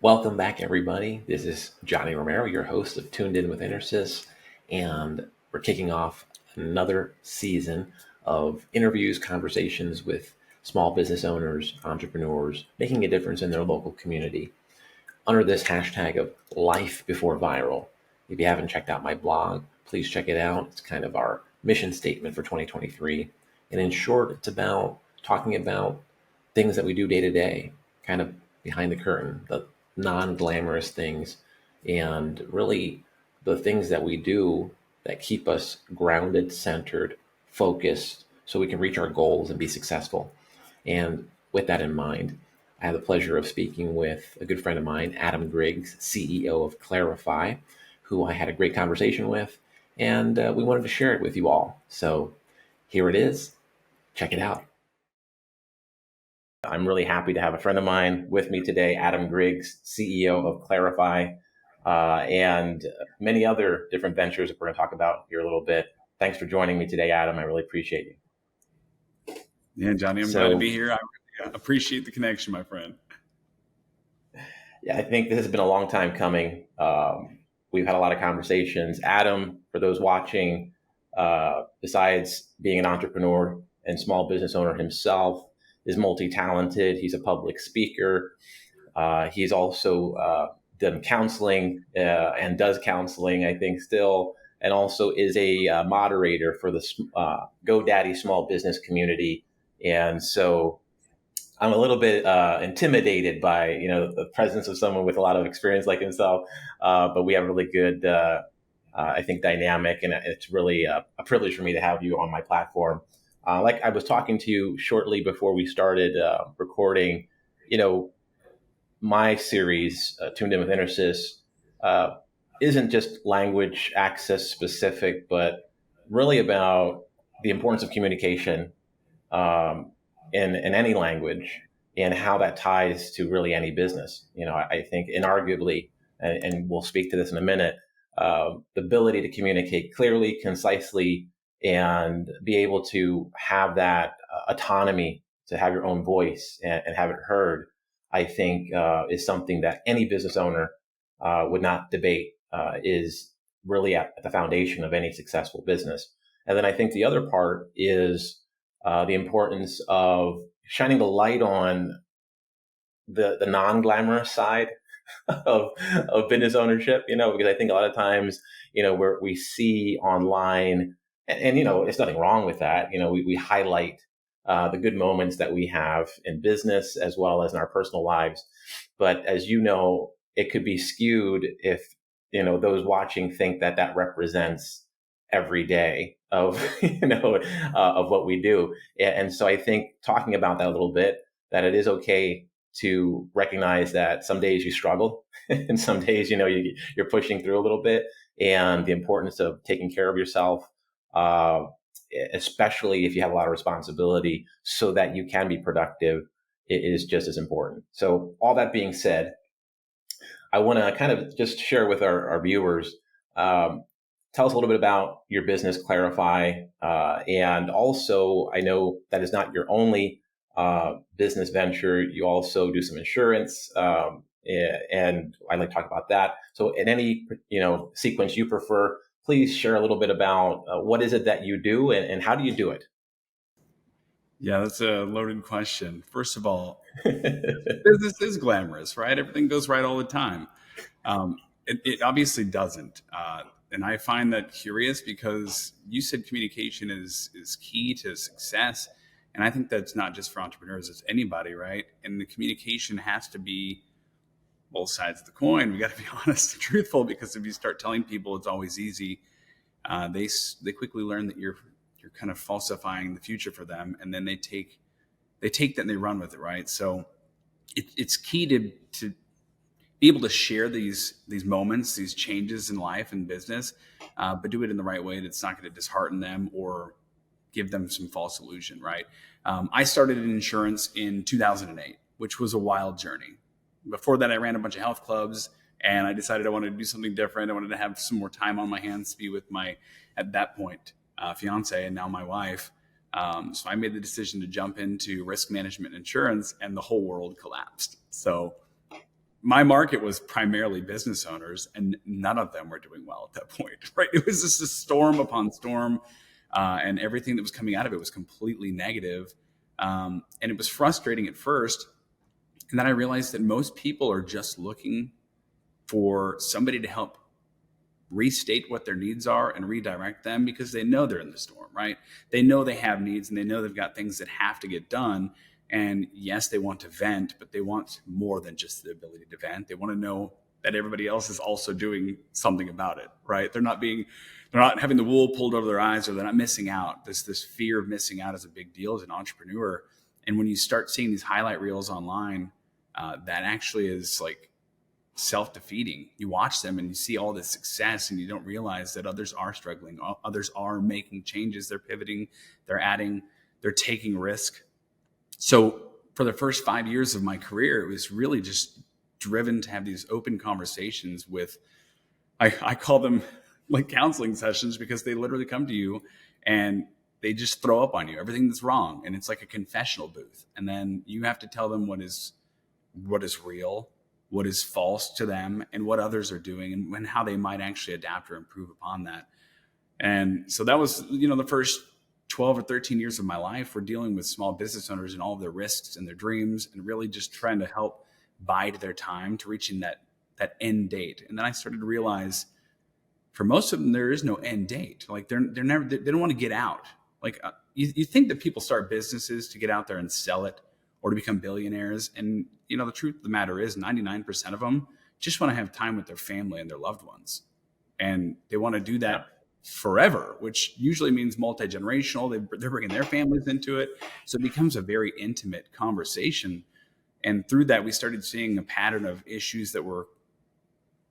Welcome back, everybody. This is Johnny Romero, your host of Tuned In with Intersys, and we're kicking off another season of interviews, conversations with small business owners, entrepreneurs, making a difference in their local community under this hashtag of life before viral. If you haven't checked out my blog, please check it out. It's kind of our mission statement for 2023. And in short, it's about talking about things that we do day to day, kind of behind the curtain, the non-glamorous things, and really the things that we do that keep us grounded, centered, focused, so we can reach our goals and be successful. And with that in mind, I had the pleasure of speaking with a good friend of mine, Adam Griggs, CEO of CLARAfi, who I had a great conversation with, and we wanted to share it with you all. So here it is. Check it out. I'm really happy to have a friend of mine with me today, Adam Griggs, CEO of CLARAfi, and many other different ventures that we're going to talk about here a little bit. Thanks for joining me today, Adam. I really appreciate you. Yeah, Johnny, I'm glad to be here. I really appreciate the connection, my friend. Yeah, I think this has been a long time coming. We've had a lot of conversations. Adam, for those watching, besides being an entrepreneur and small business owner himself, is multi-talented. He's a public speaker. He's also done counseling and does counseling, I think, still, and also is a moderator for the GoDaddy small business community. And so I'm a little bit intimidated by, the presence of someone with a lot of experience like himself. But we have a really good, I think, dynamic, and it's really a privilege for me to have you on my platform. Like I was talking to you shortly before we started recording, my series, Tuned In with Intersys, isn't just language access specific, but really about the importance of communication in any language and how that ties to really any business. I think inarguably, and we'll speak to this in a minute, the ability to communicate clearly, concisely, and be able to have that autonomy to have your own voice and have it heard, I think is something that any business owner would not debate, is really at the foundation of any successful business. And then I think the other part is the importance of shining the light on the non-glamorous side of business ownership, because I think a lot of times, where we see online, and there's nothing wrong with that. We highlight the good moments that we have in business as well as in our personal lives. But as you know, it could be skewed if, those watching think that represents every day of, of what we do. And so I think talking about that a little bit, that it is okay to recognize that some days you struggle and some days, you're pushing through a little bit, and the importance of taking care of yourself, especially if you have a lot of responsibility so that you can be productive, is just as important. So all that being said, I want to kind of just share with our viewers, tell us a little bit about your business, CLARAfi, and also I know that is not your only business venture. You also do some insurance, and I'd like to talk about that. So in any sequence you prefer, please share a little bit about what is it that you do and how do you do it? Yeah, that's a loaded question. First of all, business is glamorous, right? Everything goes right all the time. It obviously doesn't. And I find that curious because you said communication is key to success. And I think that's not just for entrepreneurs, it's anybody, right? And the communication has to be both sides of the coin. We got to be honest and truthful, because if you start telling people it's always easy, they quickly learn that you're kind of falsifying the future for them, and then they take that and they run with it, right? So it's key to be able to share these moments, these changes in life and business, but do it in the right way that's not going to dishearten them or give them some false illusion, right? I started in insurance in 2008, which was a wild journey. Before that, I ran a bunch of health clubs, and I decided I wanted to do something different. I wanted to have some more time on my hands to be with my, at that point, fiance and now my wife. So I made the decision to jump into risk management insurance, and the whole world collapsed. So my market was primarily business owners, and none of them were doing well at that point, right? It was just a storm upon storm, and everything that was coming out of it was completely negative. And it was frustrating at first. And then I realized that most people are just looking for somebody to help restate what their needs are and redirect them, because they know they're in the storm, right? They know they have needs, and they know they've got things that have to get done. And yes, they want to vent, but they want more than just the ability to vent. They want to know that everybody else is also doing something about it, right? They're not having the wool pulled over their eyes, or they're not missing out. This fear of missing out is a big deal as an entrepreneur. And when you start seeing these highlight reels online, that actually is like self-defeating. You watch them and you see all this success, and you don't realize that others are struggling. Others are making changes. They're pivoting, they're adding, they're taking risk. So for the first 5 years of my career, it was really just driven to have these open conversations with, I call them like counseling sessions, because they literally come to you and they just throw up on you everything that's wrong. And it's like a confessional booth. And then you have to tell them what is real, what is false to them, and what others are doing, and how they might actually adapt or improve upon that. And so that was, the first 12 or 13 years of my life were dealing with small business owners and all of their risks and their dreams, and really just trying to help bide their time to reaching that end date. And then I started to realize, for most of them, there is no end date. Like they don't want to get out. Like you think that people start businesses to get out there and sell it, or to become billionaires. And, the truth of the matter is 99% of them just want to have time with their family and their loved ones. And they want to do that forever, which usually means multi-generational. They're bringing their families into it. So it becomes a very intimate conversation. And through that, we started seeing a pattern of issues that were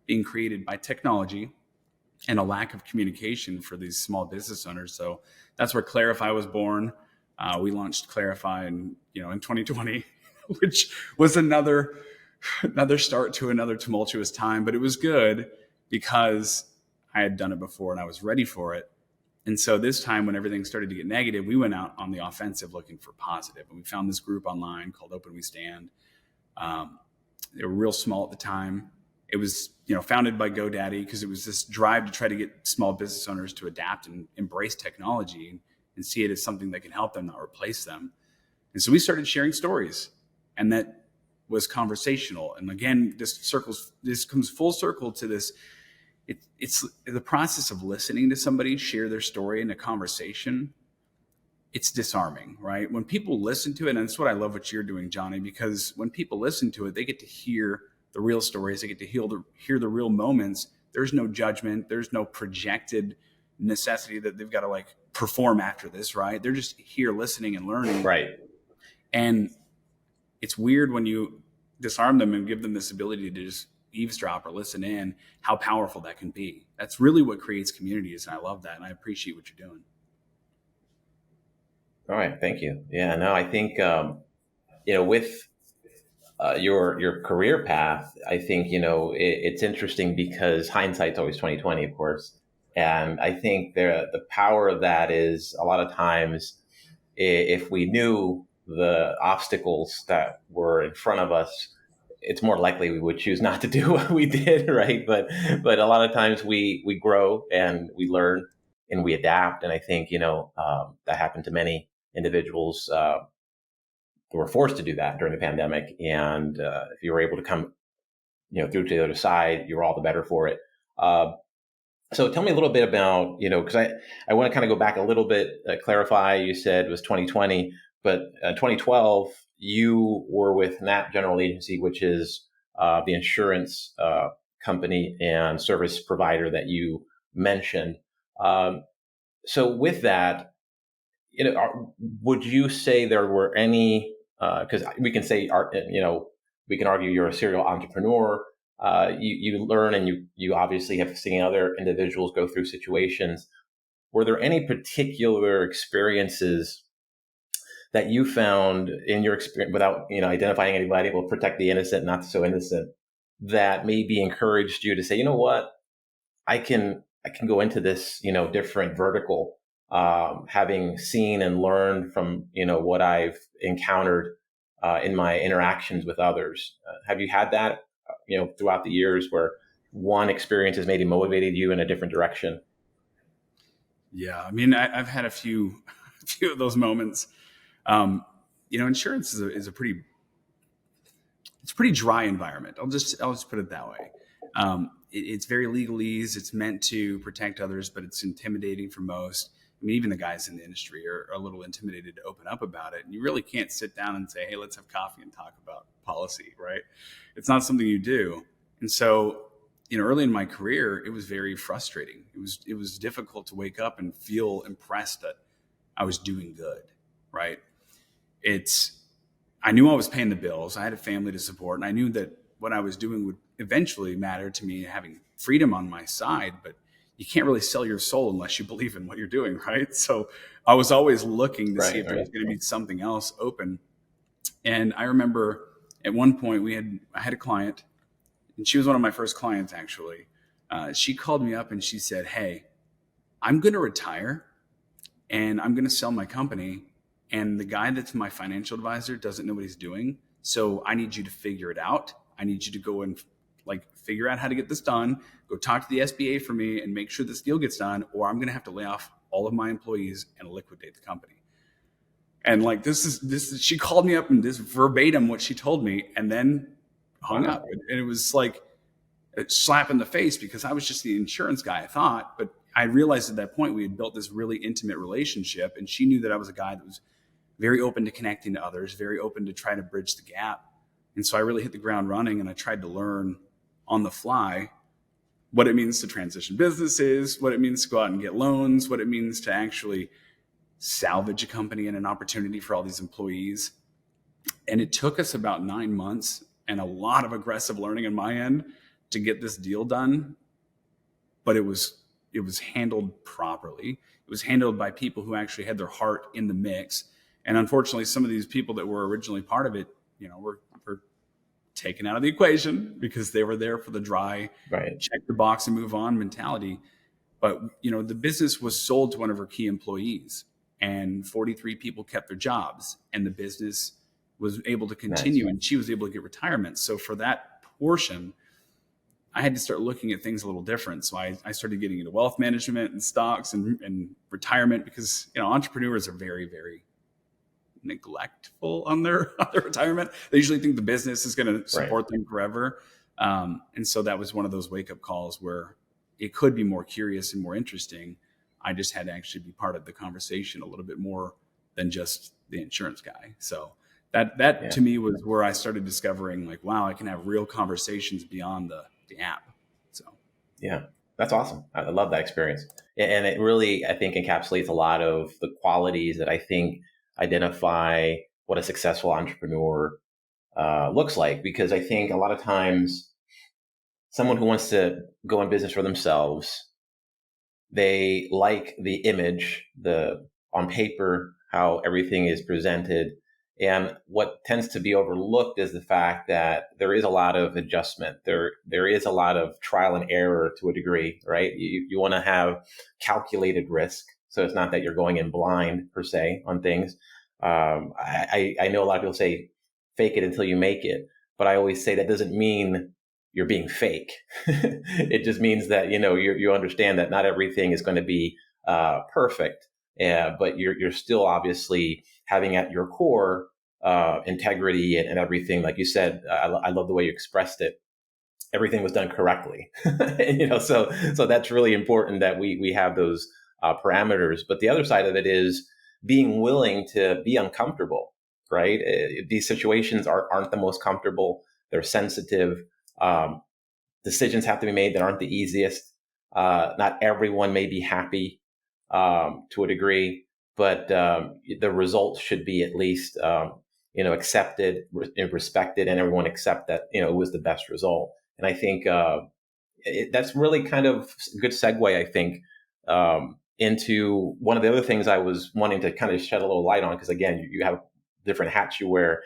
being created by technology and a lack of communication for these small business owners. So that's where CLARAfi was born. We launched CLARAfi in 2020, which was another start to another tumultuous time, but it was good because I had done it before and I was ready for it. And so this time, when everything started to get negative, we went out on the offensive looking for positive. And we found this group online called Open We Stand. They were real small at the time. It was, founded by GoDaddy, because it was this drive to try to get small business owners to adapt and embrace technology and see it as something that can help them, not replace them. And so we started sharing stories, and that was conversational. And again, this comes full circle to this. It's the process of listening to somebody share their story in a conversation. It's disarming, right? When people listen to it, and that's what I love what you're doing, Johnny, because when people listen to it, they get to hear the real stories. They get to hear the real moments. There's no judgment. There's no projected necessity that they've got to perform after this, right? They're just here listening and learning. Right. And it's weird when you disarm them and give them this ability to just eavesdrop or listen in, how powerful that can be. That's really what creates communities. And I love that. And I appreciate what you're doing. All right. Thank you. Yeah, no, I think, with your career path, I think, it's interesting because hindsight's always 20/20, of course. And I think the power of that is, a lot of times, if we knew the obstacles that were in front of us, it's more likely we would choose not to do what we did, right? But a lot of times we grow and we learn and we adapt. And I think, that happened to many individuals who were forced to do that during the pandemic. And if you were able to come, through to the other side, you're all the better for it. So tell me a little bit about, because I want to kind of go back a little bit. CLARAfi, you said, was 2020, but 2012, you were with NAP General Agency, which is the insurance company and service provider that you mentioned. So with that, would you say there were any, because we can say, we can argue you're a serial entrepreneur. You learn, and you obviously have seen other individuals go through situations. Were there any particular experiences that you found in your experience, without identifying anybody, will protect the innocent, not so innocent, that maybe encouraged you to say, you know what, I can go into this different vertical, having seen and learned from what I've encountered in my interactions with others? Have you had that throughout the years where one experience has maybe motivated you in a different direction? Yeah, I mean, I've had a few, a few of those moments. Insurance is a pretty, it's a pretty dry environment. I'll just put it that way. It's very legalese. It's meant to protect others, but it's intimidating for most. I mean, even the guys in the industry are a little intimidated to open up about it. And you really can't sit down and say, "Hey, let's have coffee and talk about policy," right? It's not something you do. And so, early in my career, it was very frustrating. It was difficult to wake up and feel impressed that I was doing good, right? It's I knew I was paying the bills. I had a family to support, and I knew that what I was doing would eventually matter to me having freedom on my side. But you can't really sell your soul unless you believe in what you're doing, right? So I was always looking to see Right, if there right. was going to be something else open. And I remember at one point I had a client, and she was one of my first clients actually. She called me up and she said, "Hey, I'm going to retire and I'm going to sell my company. And the guy that's my financial advisor doesn't know what he's doing. So I need you to figure it out. I need you to go and figure out how to get this done. Go talk to the SBA for me and make sure this deal gets done, or I'm going to have to lay off all of my employees and liquidate the company." And this is she called me up and this verbatim what she told me, and then hung Wow. up. And it was like a slap in the face because I was just the insurance guy, I thought. But I realized at that point we had built this really intimate relationship, and she knew that I was a guy that was very open to connecting to others, very open to try to bridge the gap. And so I really hit the ground running, and I tried to learn on the fly what it means to transition businesses, what it means to go out and get loans, what it means to actually salvage a company and an opportunity for all these employees. And it took us about 9 months and a lot of aggressive learning on my end to get this deal done. But it was handled properly. It was handled by people who actually had their heart in the mix. And unfortunately, some of these people that were originally part of it, were taken out of the equation because they were there for the dry, Right. check the box and move on mentality. But the business was sold to one of her key employees, and 43 people kept their jobs, and the business was able to Nice. continue, and she was able to get retirement. So for that portion, I had to start looking at things a little different. So I started getting into wealth management and stocks and retirement because entrepreneurs are very, very neglectful on their on their retirement. They usually think the business is going to Right. support them forever. And so that was one of those wake up calls where it could be more curious and more interesting. I just had to actually be part of the conversation a little bit more than just the insurance guy. So that Yeah. to me was where I started discovering wow, I can have real conversations beyond the app. So Yeah, that's awesome. I love that experience. And it really, I think, encapsulates a lot of the qualities that I think identify what a successful entrepreneur looks like. Because I think a lot of times someone who wants to go in business for themselves, they like the image, the on paper, how everything is presented. And what tends to be overlooked is the fact that there is a lot of adjustment. There is a lot of trial and error to a degree, right? You want to have calculated risk. So it's not that you're going in blind per se on things. I know a lot of people say fake it until you make it, but I always say that doesn't mean you're being fake. It just means that you understand that not everything is going to be perfect, but you're still obviously having at your core integrity and everything. Like you said, I love the way you expressed it. Everything was done correctly, so that's really important that we have those parameters. But the other side of it is being willing to be uncomfortable, right? These situations aren't the most comfortable. They're sensitive. Um, Decisions have to be made that aren't the easiest. Not everyone may be happy to a degree, but the results should be at least accepted, respected, and everyone accept that it was the best result. And I think that's really kind of a good segue. I think into one of the other things I was wanting to kind of shed a little light on, because again, you have different hats you wear.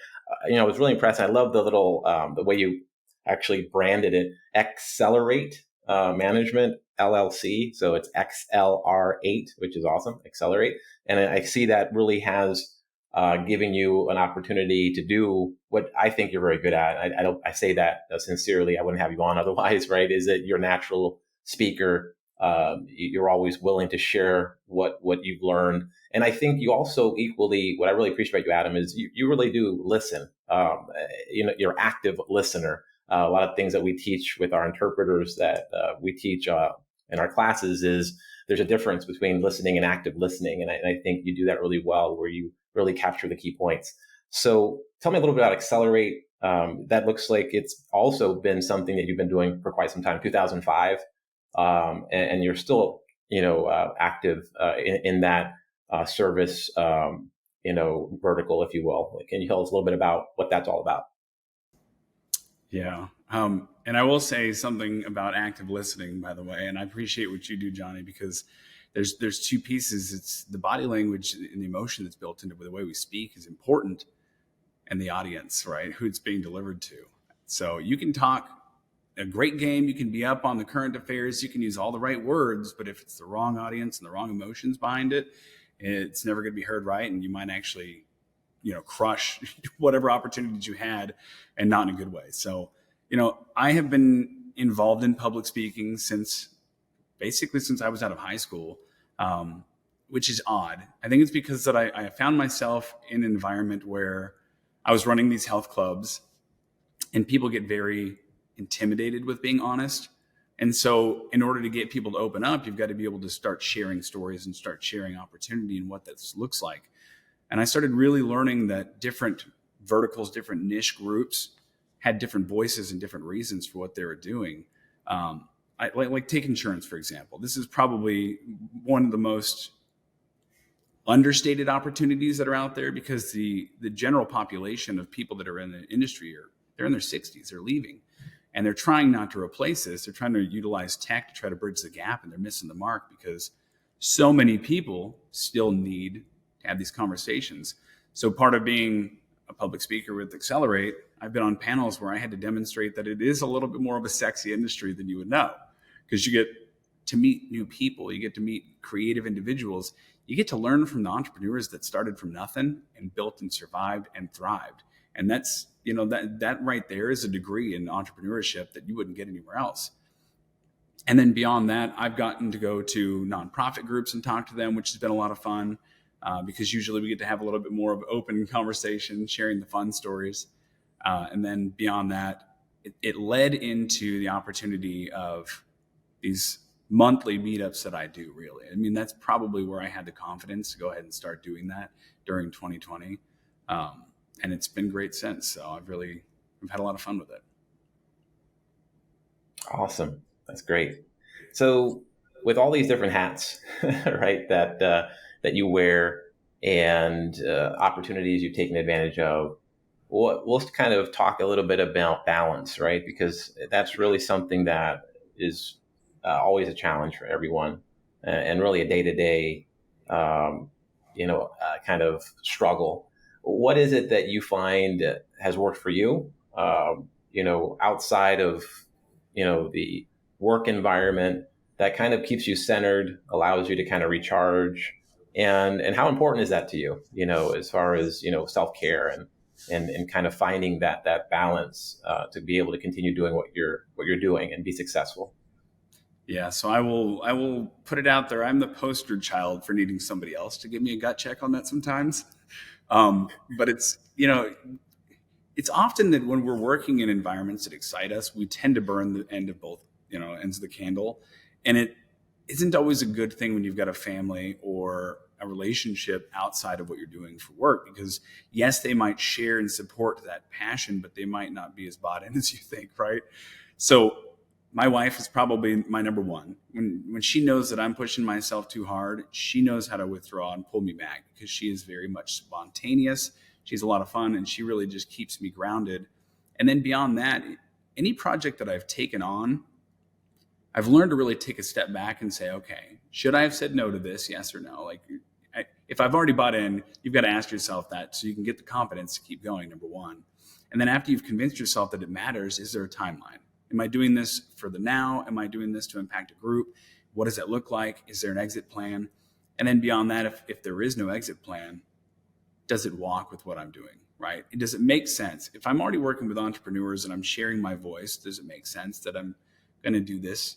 I was really impressed. I love the little the way you actually branded it, Accelerate Management LLC. So it's XLR8, which is awesome. Accelerate, and I see that really has giving you an opportunity to do what I think you're very good at. I say that sincerely. I wouldn't have you on otherwise, right? Is that you're a natural speaker. You're always willing to share what you've learned. And I think you also equally, what I really appreciate about you, Adam, is you really do listen. You're an active listener. A lot of things that we teach with our interpreters that we teach in our classes is there's a difference between listening and active listening. And I think you do that really well, where you really capture the key points. So tell me a little bit about Accelerate. That looks like it's also been something that you've been doing for quite some time, 2005. And you're still, active in that service, vertical, if you will. Can you tell us a little bit about what that's all about? Yeah. And I will say something about active listening, by the way, and I appreciate what you do, Johnny, because there's two pieces. It's the body language and the emotion that's built into the way we speak is important, and the audience, right? Who it's being delivered to. So you can talk a great game, you can be up on the current affairs, you can use all the right words, but if it's the wrong audience and the wrong emotions behind it, it's never going to be heard right, and you might actually crush whatever opportunities you had, and not in a good way. So, I have been involved in public speaking since I was out of high school, which is odd. I think it's because that I found myself in an environment where I was running these health clubs, and people get very intimidated with being honest. And so in order to get people to open up, you've got to be able to start sharing stories and start sharing opportunity and what this looks like. And I started really learning that different verticals, different niche groups had different voices and different reasons for what they were doing. Like take insurance, for example. This is probably one of the most understated opportunities that are out there, because the general population of people that are in the industry they're in their 60s, they're leaving. And they're trying not to replace this. They're trying to utilize tech to try to bridge the gap, and they're missing the mark because so many people still need to have these conversations. So part of being a public speaker with Accelerate, I've been on panels where I had to demonstrate that it is a little bit more of a sexy industry than you would know, because you get to meet new people, you get to meet creative individuals, you get to learn from the entrepreneurs that started from nothing and built and survived and thrived. And that's, that right there is a degree in entrepreneurship that you wouldn't get anywhere else. And then beyond that, I've gotten to go to nonprofit groups and talk to them, which has been a lot of fun, because usually we get to have a little bit more of open conversation, sharing the fun stories. And then beyond that, it led into the opportunity of these monthly meetups that I do, really. I mean, that's probably where I had the confidence to go ahead and start doing that during 2020. And it's been great since. So I've had a lot of fun with it. Awesome. That's great. So with all these different hats, right, that you wear, and opportunities you've taken advantage of, we'll kind of talk a little bit about balance, right? Because that's really something that is always a challenge for everyone, and really a day-to-day, kind of struggle. What is it that you find has worked for you, outside of, the work environment, that kind of keeps you centered, allows you to kind of recharge? And how important is that to you, as far as, self-care and kind of finding that balance to be able to continue doing what you're doing and be successful? Yeah, so I will put it out there. I'm the poster child for needing somebody else to give me a gut check on that sometimes. But it's often that when we're working in environments that excite us, we tend to burn the end of both, ends of the candle. And it isn't always a good thing when you've got a family or a relationship outside of what you're doing for work, because yes, they might share and support that passion, but they might not be as bought in as you think, right? So my wife is probably my number one. When she knows that I'm pushing myself too hard, she knows how to withdraw and pull me back, because she is very much spontaneous. She's a lot of fun, and she really just keeps me grounded. And then beyond that, any project that I've taken on, I've learned to really take a step back and say, okay, should I have said no to this? Yes or no? Like, if I've already bought in, you've got to ask yourself that so you can get the confidence to keep going, number one. And then after you've convinced yourself that it matters, is there a timeline? Am I doing this for the now? Am I doing this to impact a group? What does that look like? Is there an exit plan? And then beyond that, if there is no exit plan, does it walk with what I'm doing, right? Does it make sense? If I'm already working with entrepreneurs and I'm sharing my voice, does it make sense that I'm going to do this?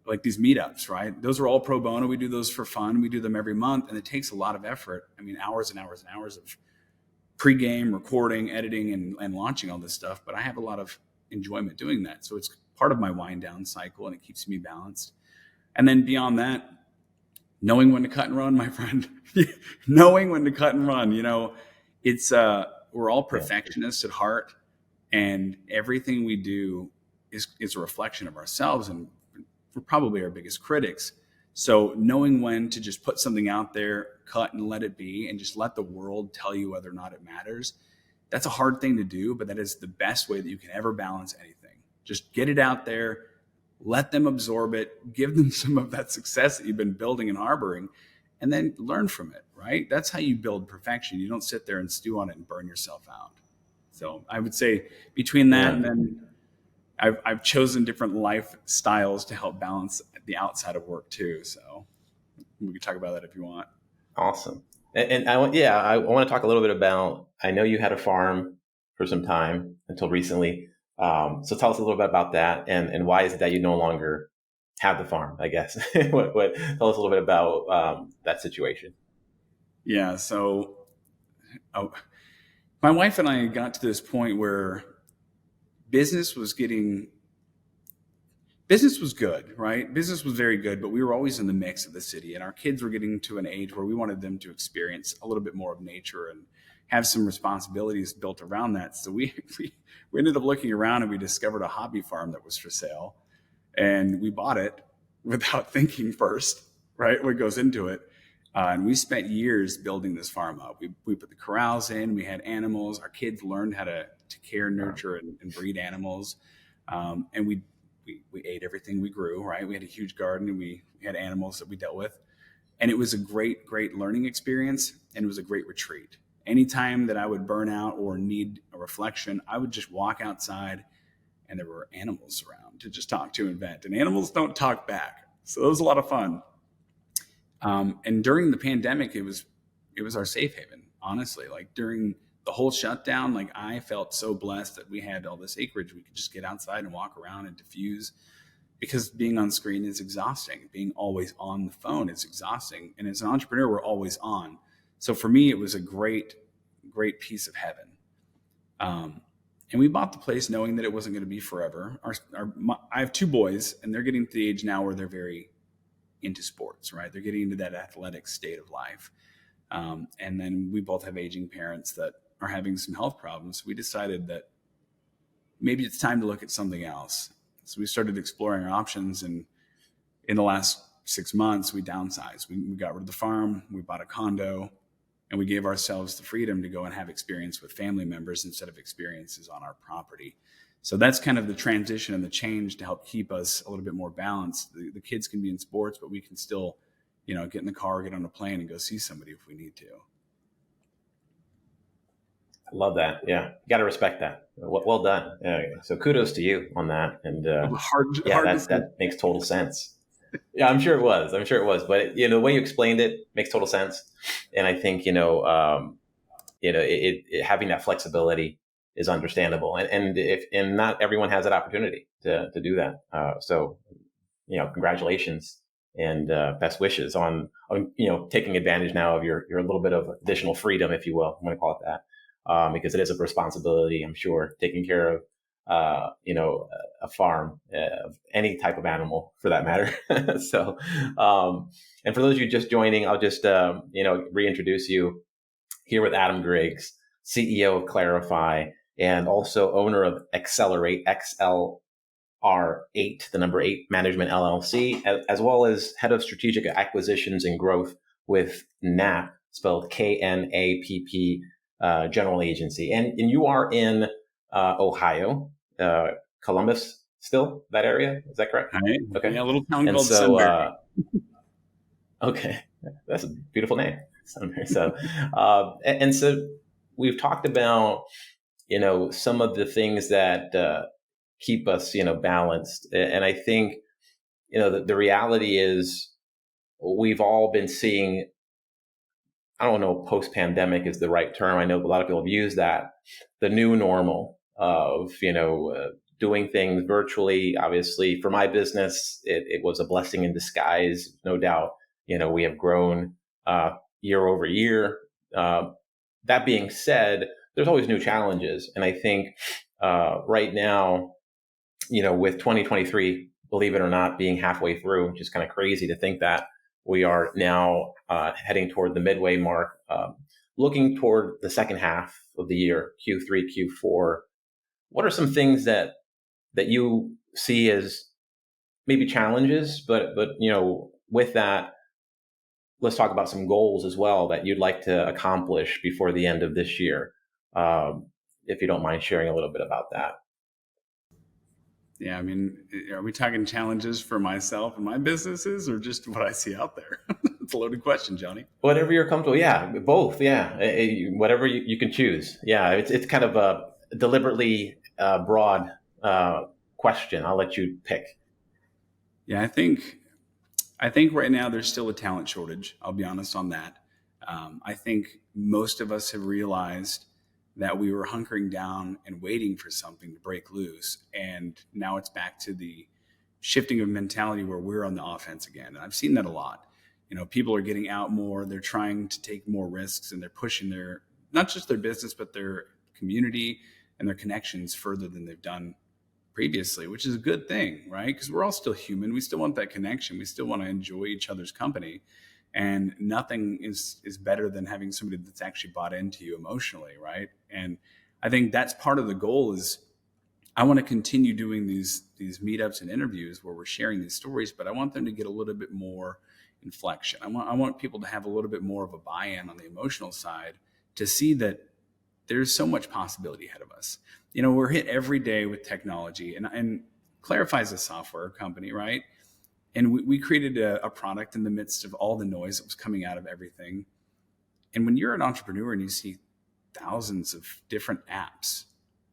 Like these meetups, right? Those are all pro bono. We do those for fun. We do them every month, and it takes a lot of effort. I mean, hours and hours and hours of pre-game recording, editing, and launching all this stuff. But I have a lot of enjoyment doing that. So it's part of my wind down cycle, and it keeps me balanced. And then beyond that, knowing when to cut and run, my friend, knowing when to cut and run, it's, we're all Yeah. perfectionists at heart, and everything we do is a reflection of ourselves. And we're probably our biggest critics. So knowing when to just put something out there, cut and let it be, and just let the world tell you whether or not it matters. That's a hard thing to do, but that is the best way that you can ever balance anything. Just get it out there, let them absorb it, give them some of that success that you've been building and harboring, and then learn from it, right? That's how you build perfection. You don't sit there and stew on it and burn yourself out. So I would say between that Yeah. and then I've chosen different lifestyles to help balance the outside of work too. So we can talk about that if you want. Awesome. And I want to talk a little bit about, I know you had a farm for some time until recently. So tell us a little bit about that, and why is it that you no longer have the farm, I guess. Tell us a little bit about that situation. Yeah. So my wife and I got to this point where business was good, right? Business was very good, but we were always in the mix of the city, and our kids were getting to an age where we wanted them to experience a little bit more of nature and have some responsibilities built around that. So we ended up looking around, and we discovered a hobby farm that was for sale, and we bought it without thinking first, right? What goes into it. And we spent years building this farm up. We put the corrals in, we had animals. Our kids learned how to care, nurture, and breed animals. And we ate everything we grew, right? We had a huge garden, and we had animals that we dealt with. And it was a great, great learning experience, and it was a great retreat. Anytime that I would burn out or need a reflection, I would just walk outside, and there were animals around to just talk to and vent. And animals don't talk back. So it was a lot of fun. And during the pandemic, it was our safe haven, honestly. Like during the whole shutdown, like I felt so blessed that we had all this acreage. We could just get outside and walk around and diffuse, because being on screen is exhausting. Being always on the phone is exhausting. And as an entrepreneur, we're always on. So for me, it was a great, great piece of heaven. And we bought the place knowing that it wasn't going to be forever. I have two boys, and they're getting to the age now where they're very into sports, right? They're getting into that athletic state of life. And then we both have aging parents that are having some health problems. We decided that maybe it's time to look at something else. So we started exploring our options, and in the last 6 months, we downsized. We got rid of the farm, we bought a condo, and we gave ourselves the freedom to go and have experience with family members instead of experiences on our property. So that's kind of the transition and the change to help keep us a little bit more balanced. The kids can be in sports, but we can still, get in the car, get on a plane, and go see somebody if we need to. I love that. Yeah, you got to respect that. Well done. So kudos to you on that. And yeah, Hard to that makes total sense. Yeah, I'm sure it was. But the way you explained it makes total sense. And I think having that flexibility is understandable, and not everyone has that opportunity to do that. So congratulations, and best wishes on taking advantage now of your little bit of additional freedom, if you will. I'm going to call it that, because it is a responsibility, I'm sure, taking care of a farm, of any type of animal for that matter. So, and for those of you just joining, I'll just reintroduce you here with Adam Griggs, CEO of CLARAfi, and also owner of Accelerate, XLR8, the number 8 Management LLC, as well as head of strategic acquisitions and growth with KNAPP, spelled KNAPP, general agency. And you are in Ohio, Columbus, still, that area? Is that correct? Right. Okay. Yeah, a little town And called so, Sunbury. okay, that's a beautiful name. So, and so we've talked about, some of the things that keep us, balanced. And I think, the reality is we've all been seeing I don't know, post-pandemic is the right term. I know a lot of people have used that. The new normal of, doing things virtually. Obviously, for my business, it was a blessing in disguise, no doubt. We have grown year over year. Uh, that being said, there's always new challenges. And I think right now, with 2023, believe it or not, being halfway through, which is kind of crazy to think that we are now heading toward the midway mark, looking toward the second half of the year, Q3, Q4. What are some things that you see as maybe challenges, but with that, let's talk about some goals as well that you'd like to accomplish before the end of this year. If you don't mind sharing a little bit about that. Yeah, I mean, are we talking challenges for myself and my businesses, or just what I see out there? It's a loaded question, Johnny. Whatever you're comfortable. Yeah, both. Yeah, whatever you can choose. Yeah, it's kind of a deliberately broad question. I'll let you pick. Yeah, I think right now there's still a talent shortage. I'll be honest on that. I think most of us have realized that we were hunkering down and waiting for something to break loose, and now it's back to the shifting of mentality where we're on the offense again. And I've seen that a lot. People are getting out more. They're trying to take more risks, and they're pushing their not just their business but their community and their connections further than they've done previously, which is a good thing, right? Because we're all still human. We still want that connection. We still want to enjoy each other's company. And nothing is better than having somebody that's actually bought into you emotionally, right? And I think that's part of the goal is I want to continue doing these meetups and interviews where we're sharing these stories, but I want them to get a little bit more inflection. I want people to have a little bit more of a buy-in on the emotional side to see that there's so much possibility ahead of us. We're hit every day with technology, and CLARAfi is a software company, right? And we created a product in the midst of all the noise that was coming out of everything. And when you're an entrepreneur and you see thousands of different apps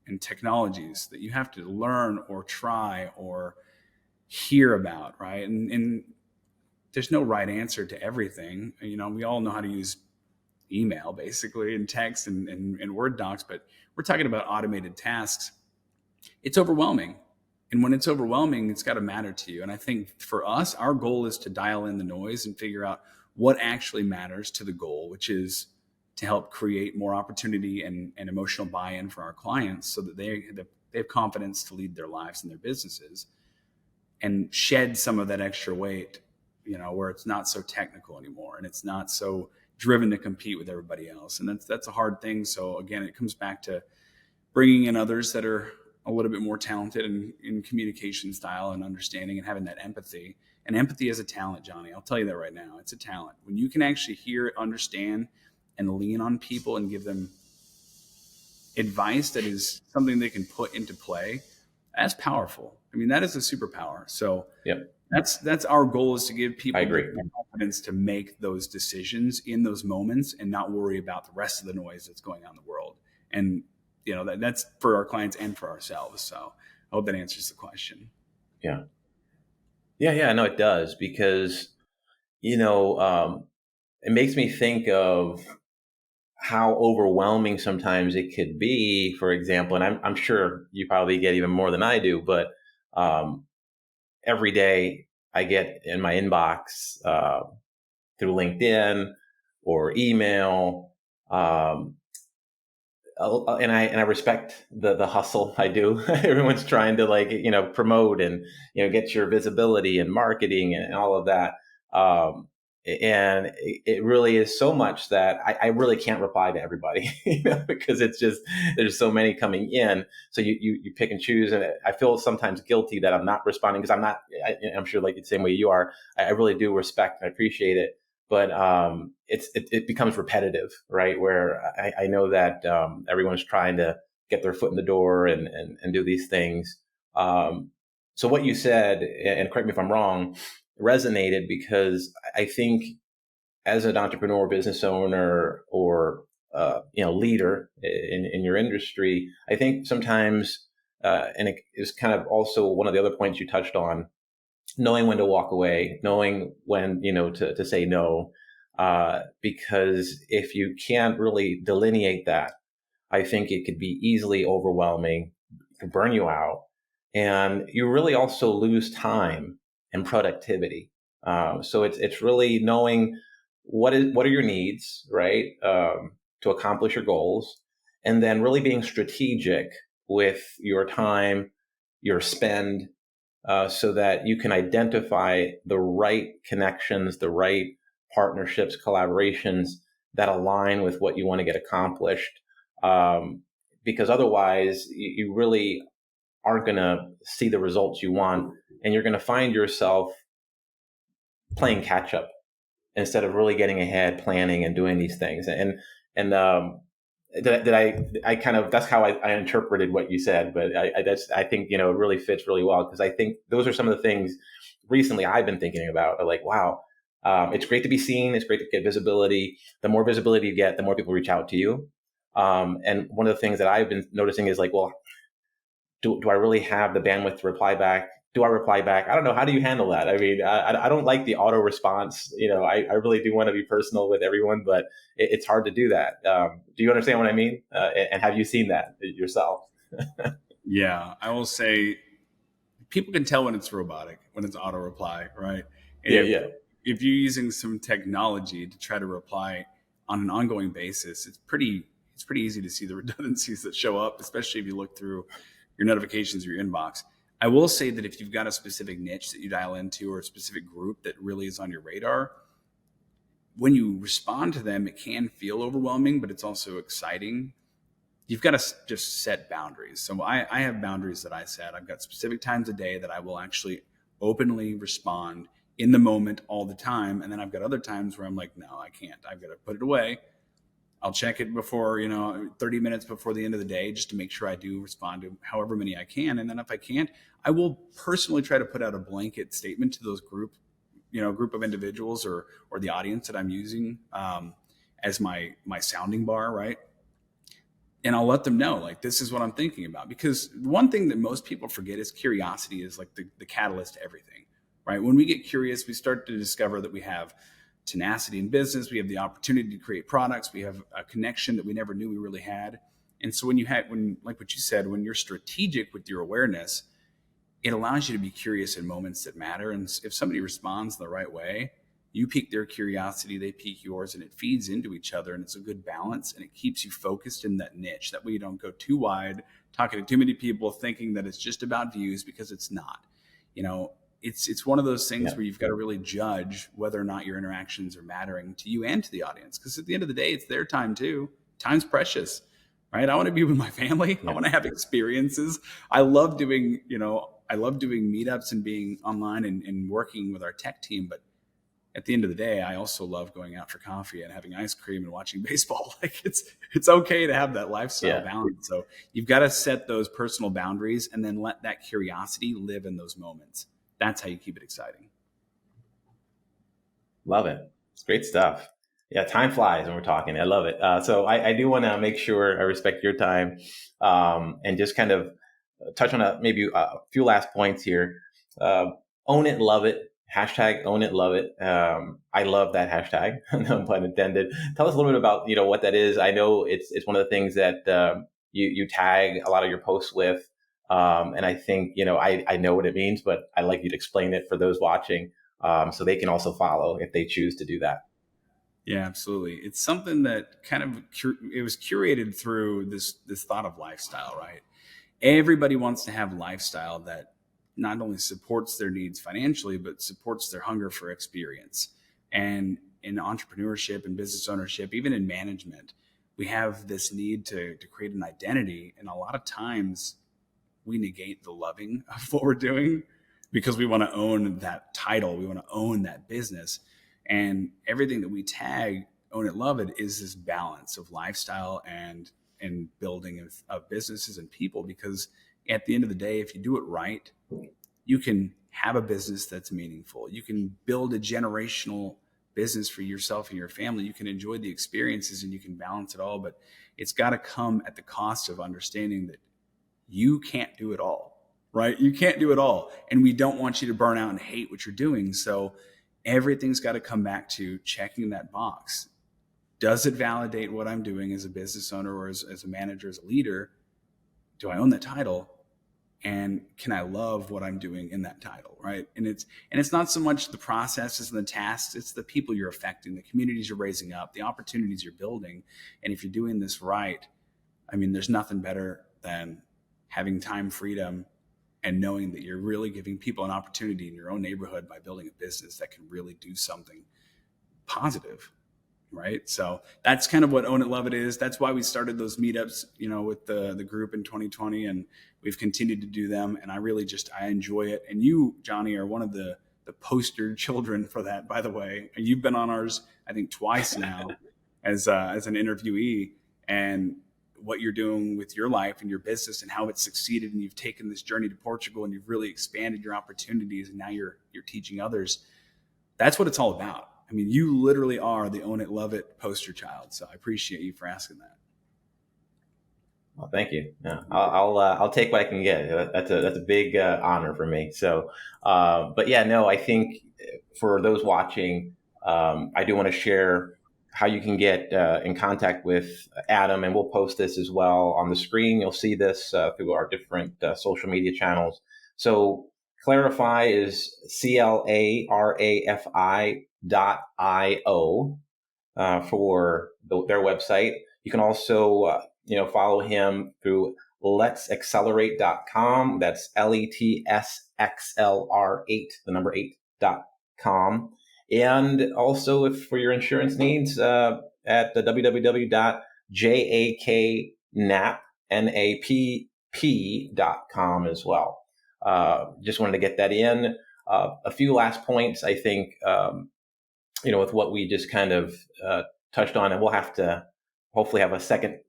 and technologies that you have to learn or try or hear about, right? And there's no right answer to everything. We all know how to use email basically and text and Word docs, but we're talking about automated tasks. It's overwhelming. And when it's overwhelming, it's got to matter to you. And I think for us, our goal is to dial in the noise and figure out what actually matters to the goal, which is to help create more opportunity and emotional buy-in for our clients so that they have confidence to lead their lives and their businesses and shed some of that extra weight, where it's not so technical anymore and it's not so driven to compete with everybody else. And that's a hard thing. So again, it comes back to bringing in others that are a little bit more talented in communication style and understanding and having that empathy. And empathy is a talent, Johnny. I'll tell you that right now. It's a talent. When you can actually hear, understand, and lean on people and give them advice that is something they can put into play, that's powerful. I mean, that is a superpower. So Yep. That's our goal, is to give people I agree. the confidence to make those decisions in those moments and not worry about the rest of the noise that's going on in the world. And that's for our clients and for ourselves. So I hope that answers the question. Yeah. No, it does, because it makes me think of how overwhelming sometimes it could be. For example, and I'm sure you probably get even more than I do, but every day I get in my inbox through LinkedIn or email, and I respect the hustle. I do. Everyone's trying to promote and get your visibility and marketing and all of that. And it really is so much that I really can't reply to everybody, because it's just, there's so many coming in. So you pick and choose. And I feel sometimes guilty that I'm not responding, because I'm sure like the same way you are. I really do respect and appreciate it. But it becomes repetitive, right? Where I know that everyone's trying to get their foot in the door and do these things. So what you said, and correct me if I'm wrong, resonated, because I think as an entrepreneur, business owner, or leader in your industry, I think sometimes, and it is kind of also one of the other points you touched on, knowing when to walk away, knowing when to say no. because if you can't really delineate that, I think it could be easily overwhelming, it can burn you out, and you really also lose time and productivity. So it's really knowing what are your needs, right, to accomplish your goals, and then really being strategic with your time, your spend, so that you can identify the right connections, the right partnerships, collaborations that align with what you want to get accomplished. Um, because otherwise, you really aren't going to see the results you want, and you're going to find yourself playing catch up instead of really getting ahead, planning, and doing these things. And I kind of, that's how I interpreted what you said, but I think, it really fits really well, because I think those are some of the things recently I've been thinking about. Like, wow, it's great to be seen. It's great to get visibility. The more visibility you get, the more people reach out to you. And one of the things that I've been noticing is like, well, do I really have the bandwidth to reply back? Do I reply back? I don't know. How do you handle that? I mean, I don't like the auto response. I really do want to be personal with everyone, but it's hard to do that. Do you understand what I mean? And have you seen that yourself? Yeah, I will say people can tell when it's robotic, when it's auto reply, right? And Yeah, yeah, if you're using some technology to try to reply on an ongoing basis, it's pretty easy to see the redundancies that show up, especially if you look through your notifications or your inbox. I will say that if you've got a specific niche that you dial into, or a specific group that really is on your radar, when you respond to them, it can feel overwhelming, but it's also exciting. You've got to just set boundaries. So I have boundaries that I set. I've got specific times a day that I will actually openly respond in the moment all the time. And then I've got other times where I'm like, no, I can't. I've got to put it away. I'll check it before, 30 minutes before the end of the day, just to make sure I do respond to however many I can. And then if I can't, I will personally try to put out a blanket statement to those group of individuals, or the audience that I'm using, as my sounding bar, right? And I'll let them know, like, this is what I'm thinking about. Because one thing that most people forget is curiosity is like the catalyst to everything, right? When we get curious, we start to discover that we have tenacity in business. We have the opportunity to create products. We have a connection that we never knew we really had. And so like what you said, when you're strategic with your awareness, it allows you to be curious in moments that matter. And if somebody responds the right way, you pique their curiosity, they pique yours, and it feeds into each other. And it's a good balance, and it keeps you focused in that niche. That way you don't go too wide, talking to too many people, thinking that it's just about views, because it's not. It's one of those things yeah, where you've got to really judge whether or not your interactions are mattering to you and to the audience. Because at the end of the day, it's their time too. Time's precious, right? I want to be with my family. I yeah, want to have experiences. I love doing meetups and being online and working with our tech team. But at the end of the day, I also love going out for coffee and having ice cream and watching baseball. Like, it's okay to have that lifestyle yeah. balance. So you've got to set those personal boundaries, and then let that curiosity live in those moments. That's how you keep it exciting. Love it. It's great stuff. Yeah, time flies when we're talking. I love it. So I do want to make sure I respect your time, and just kind of touch on maybe a few last points here. Uh, Own it, love it. Hashtag own it, love it. I love that hashtag. No pun intended. Tell us a little bit about what that is. I know it's one of the things that you tag a lot of your posts with, and I think I know what it means, but I'd like you to explain it for those watching, so they can also follow if they choose to do that. Yeah, absolutely. It's something that kind of it was curated through this thought of lifestyle, right? Everybody wants to have a lifestyle that not only supports their needs financially, but supports their hunger for experience. And in entrepreneurship and business ownership, even in management, we have this need to create an identity. And a lot of times we negate the loving of what we're doing because we want to own that title. We want to own that business. And everything that we tag, own it, love it, is this balance of lifestyle and building of businesses and people. Because at the end of the day, if you do it right, you can have a business that's meaningful. You can build a generational business for yourself and your family. You can enjoy the experiences, and you can balance it all. But it's got to come at the cost of understanding that you can't do it all, right? You can't do it all. And we don't want you to burn out and hate what you're doing. So everything's got to come back to checking that box. Does it validate what I'm doing as a business owner or as a manager, as a leader? Do I own that title? And can I love what I'm doing in that title, right? And it's not so much the processes and the tasks, it's the people you're affecting, the communities you're raising up, the opportunities you're building. And if you're doing this right, I mean, there's nothing better than having time freedom and knowing that you're really giving people an opportunity in your own neighborhood by building a business that can really do something positive. Right. So that's kind of what Own It, Love It is. That's why we started those meetups, with the group in 2020, and we've continued to do them. And I really I enjoy it. And you, Johnny, are one of the poster children for that, by the way. And you've been on ours, I think, twice now as an interviewee, and what you're doing with your life and your business and how it's succeeded. And you've taken this journey to Portugal and you've really expanded your opportunities. And now you're teaching others. That's what it's all about. I mean, you literally are the Own It, Love It poster child. So I appreciate you for asking that. Well, thank you. Yeah, I'll take what I can get. That's a big honor for me. So, but yeah, no, I think for those watching, I do want to share how you can get in contact with Adam, and we'll post this as well on the screen. You'll see this through our different social media channels. So CLARAfi is CLARAFI.io for their website. You can also follow him through letsaccelerate.com. That's LETSXLR8, the number 8.com. And also, if for your insurance needs, at the www.jaknap.com as well. Just wanted to get that in. A few last points, I think, with what we just kind of touched on, and we'll have to hopefully have a second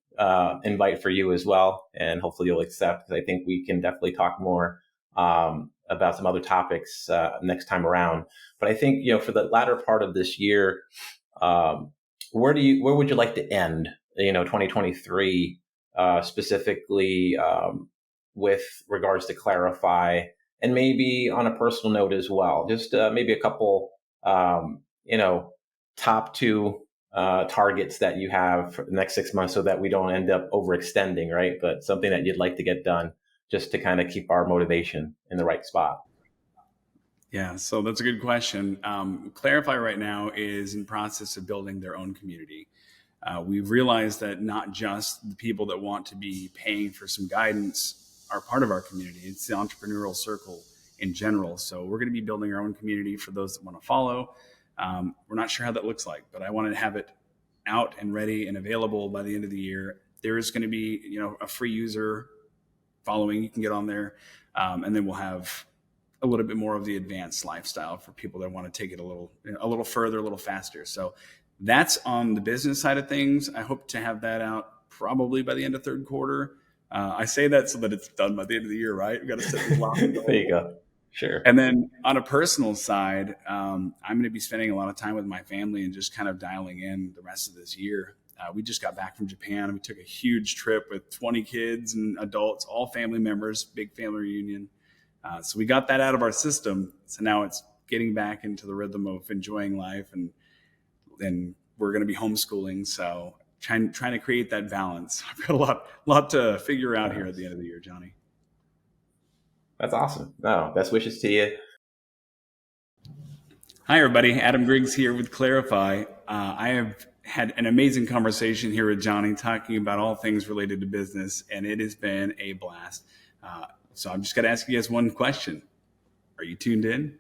invite for you as well, and hopefully you'll accept, because I think we can definitely talk more about some other topics next time around. But I think, for the latter part of this year, where would you like to end, 2023, specifically with regards to CLARAfi, and maybe on a personal note as well, just maybe a couple, top two targets that you have for the next 6 months, so that we don't end up overextending, right? But something that you'd like to get done, just to kind of keep our motivation in the right spot. Yeah, so that's a good question. CLARAfi right now is in process of building their own community. We've realized that not just the people that want to be paying for some guidance are part of our community. It's the entrepreneurial circle in general. So we're going to be building our own community for those that want to follow. We're not sure how that looks like, but I wanted to have it out and ready and available by the end of the year. There is going to be, a free user following. You can get on there, and then we'll have a little bit more of the advanced lifestyle for people that want to take it a little further, a little faster. So that's on the business side of things. I hope to have that out probably by the end of third quarter. I say that so that it's done by the end of the year, right? We got to set these lofty goals. There you go. Sure. And then on a personal side, I'm going to be spending a lot of time with my family and just kind of dialing in the rest of this year. We just got back from Japan. We took a huge trip with 20 kids and adults, all family members, big family reunion. So we got that out of our system. So now it's getting back into the rhythm of enjoying life, and we're going to be homeschooling. So trying to create that balance. I've got a lot to figure out here at the end of the year, Johnny. That's awesome. No, best wishes to you. Hi, everybody. Adam Griggs here with CLARAfi. I have had an amazing conversation here with Johnny, talking about all things related to business, and it has been a blast. So I'm just going to ask you guys one question. Are you tuned in?